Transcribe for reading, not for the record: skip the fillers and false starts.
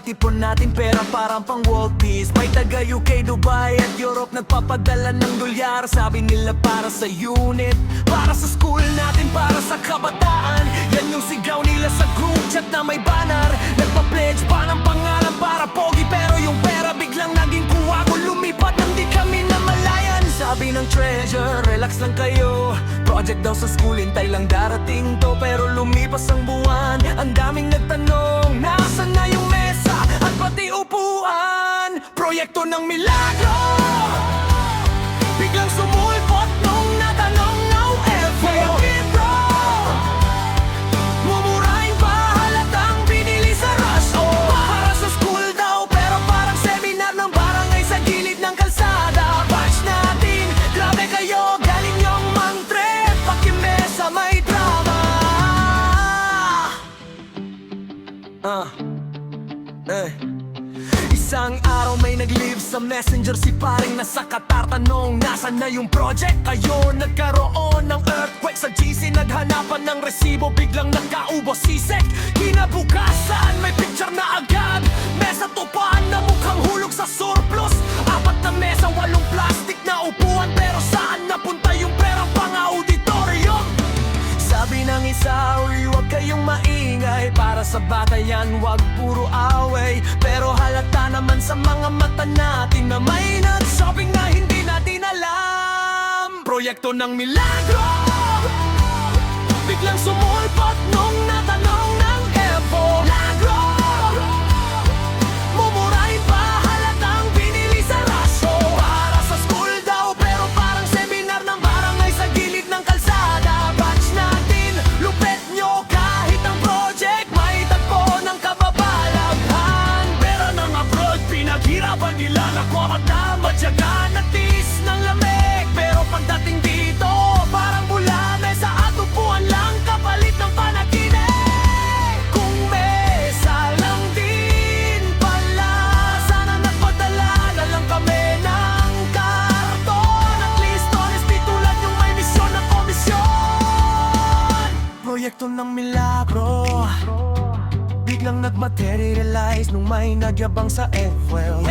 itipon natin pera parang pang world peace. May taga UK, Dubai at Europe nagpapadala ng dolyar. Sabi nila para sa unit, para sa school natin, para sa kabataan. Yan yung sigaw nila sa group chat na may banner. Nagpa-pledge pa ng pangalan para pogi, pero yung pera biglang naging kuha ko. Lumipat nang di kami namalayan. Sabi ng treasure, relax lang kayo. Project daw sa school, hintay lang darating to. Pero lumipas ang buwan, ang daming nagtanong, nasaan na yung mesa at pati upuan? Proyekto ng milagro, biglang sumulpot nung natanong no effort. Bro, mumurahin pa halatang binili sa rush. Para sa school daw, pero parang seminar ng barangay sa gilid ng kalsada. Batch natin, grabe kayo, galing yung mantre, pakimesa may drama. Isang araw may nag-leave sa messenger si paring nasa Qatar. Tanong, nasan na yung project? Kayo nagkaroon ng earthquake sa GC. Naghanapan ng resibo, biglang nagkaubo sisek. Kinabukasan, may picture na agad. Mesa tupaan na mukhang hulog sa surplus. 4 na mesa, 8 plastic na upuan. Pero saan napunta yung perang pang-auditorium? Sabi ng isa, uy, huwag kayong maingay. Para sa bata yan, wag puro away. Pero halata naman sa mga mata natin na may nag-shopping na hindi natin alam. Proyekto ng milagro, biglang sumulpot nung natanong ng EPO. Milagro, mumurahin pa halatang binili sa raso. Para sa school daw, pero parang seminar ng barangay sa gilid ng kalsada. Batch natin, lupet nyo kahit ang project may tagpo ng kababalaghan. Pero nang abroad, pinaghirapan nila na kumat na matyagan at tis ng lamig. Pero pagdating dito, parang mula mesa at upuan lang kapalit ng panaginip. Kung mesa lang din pala, sana nagpadala na lang kami ng karton. At least honesty tulad yung may misyon na komisyon. Proyekto ng milagro, biglang nagmaterialize nung may nagyabang sa F-well.